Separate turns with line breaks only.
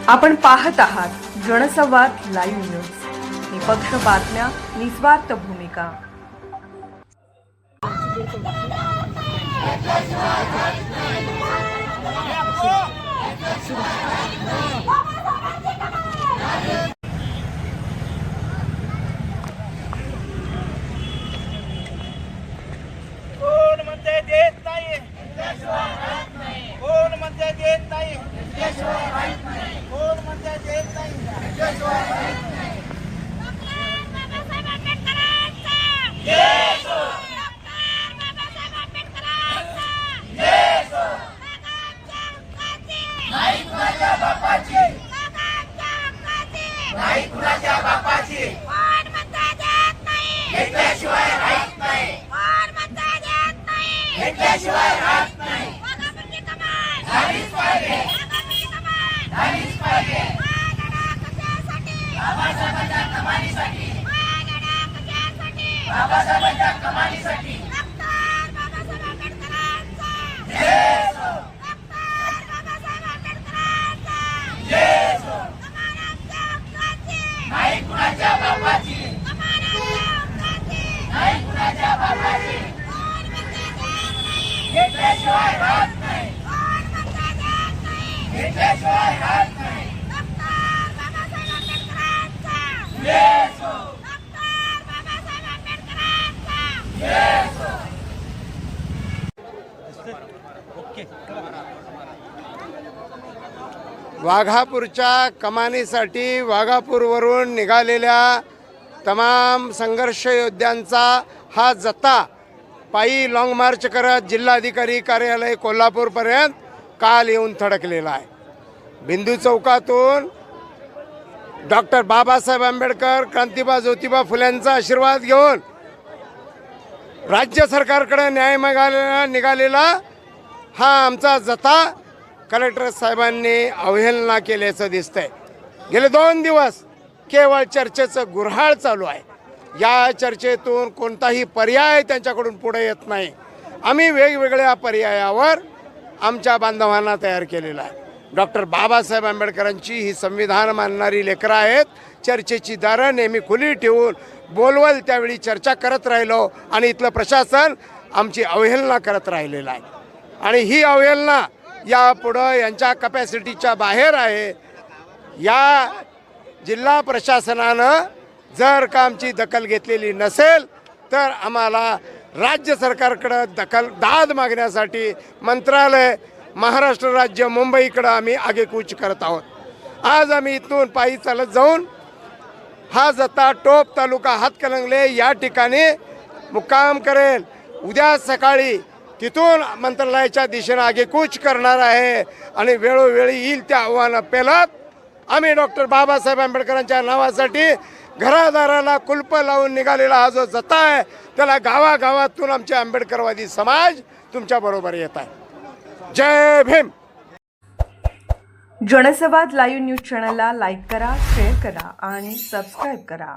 आपण पाहत आहात जनसंवाद लाईव्ह न्यूज। निपक्ष बातम्या, निस्वार्थ भूमिका।
कोण म्हणते देत नाही, कोण म्हणते देत नाही, कोण म्हणते देत नाही। नाही कुणाच्या बापाची, नाही कुणाच्या बापाची,
कोण म्हणता देत नाही,
घेतल्याशिवाय राहत नाही,
कोण म्हणता देत नाही,
घेतल्याशिवाय राहत नाही।
वाघापूरची कमाल,
झालीच पाहिजे,
वाघापूरची कमाल,
झालीच पाहिजे।
हा लढा कशासाठी,
बाबासाहेबांच्या कमालीसाठी,
हा लढा कशासाठी,
बाबासाहेबांच्या कमालीसाठी।
डॉक्टर बाबासाहेब आंबेडकरांचा
जय हो,
डॉक्टर बाबासाहेब आंबेडकरांचा
जय हो।
कमालांच्या हक्काची,
नाही कुणाच्या बापाची,
कमालांच्या हक्काची,
नाही कुणाच्या बापाची,
कोण म्हणता देत नाही,
घेतल्याशिवाय राहत नाही,
कोण म्हणता देत नाही,
घेतल्याशिवाय राहत नाही।
डॉक्टर बाबासाहेब आंबेडकरांचा
जय हो,
डॉक्टर बाबासाहेब आंबेडकरांचा
जय हो।
वाघापूरच्या कमानीसाठी वाघापूरवरून निघालेल्या तमाम संघर्ष योद्ध्यांचा हा जत्था पायी लाँग मार्च करत जिल्हाधिकारी कार्यालय कोल्हापूरपर्यंत काल येऊन थडकलेला आहे। बिंदू चौकातून डॉक्टर बाबासाहेब आंबेडकर, क्रांतिबा ज्योतिबा फुल्यांचा आशीर्वाद घेऊन राज्य सरकारकडे न्याय मागायला निघालेला हा आमचा जत्था कलेक्टर साहेबांनी अवहेलना केल्याचं दिसतंय। गेले 2 दिवस केवळ चर्चेचं गुऱ्हाळ चालू आहे। या चर्चेतून कोणताही पर्याय त्यांच्याकडून पुढे येत नाही। आम्ही वेगवेगळ्या पर्यायावर आमच्या बांधवांना तयार केलेला आहे। डॉक्टर बाबासाहेब आंबेडकरांची ही संविधान मानणारी लेकरं आहेत। चर्चेची दारं नेहमी खुली ठेवून बोलवल त्यावेळी चर्चा करत राहिलो आणि इथलं प्रशासन आमची अवहेलना करत राहिलेलं आहे आणि ही अवहेलना यापुढं यांच्या कपॅसिटीच्या बाहेर आहे। या जिल्हा प्रशासनानं जर का आमची दखल घेतलेली नसेल तर आम्हाला राज्य सरकारकडं दाद मागण्यासाठी मंत्रालय, महाराष्ट्र राज्य, मुंबईकडं आम्ही आगेकूच करत आहोत। आज आम्ही इथून पायी चालत जाऊन हा जत्था टोप तालुका हातकणंगले या ठिकाणी मुक्काम करेल। उद्या सकाळी तिथून मंत्रालयाच्या दिशेने आगेकूच करणार आहे आणि वेळोवेळी येईल त्या आव्हानं पेलत आम्ही डॉक्टर बाबासाहेब आंबेडकरांच्या नावासाठी घरादाराला कुलप लावून निघालेला हा जो जत्था आहे त्याला गावागावातून आमचे आंबेडकरवादी समाज तुमच्याबरोबर येत आहे। जय भीम।
जनसंवाद लाईव्ह न्यूज चॅनलला लाईक करा, शेअर करा आणि सबस्क्राईब करा।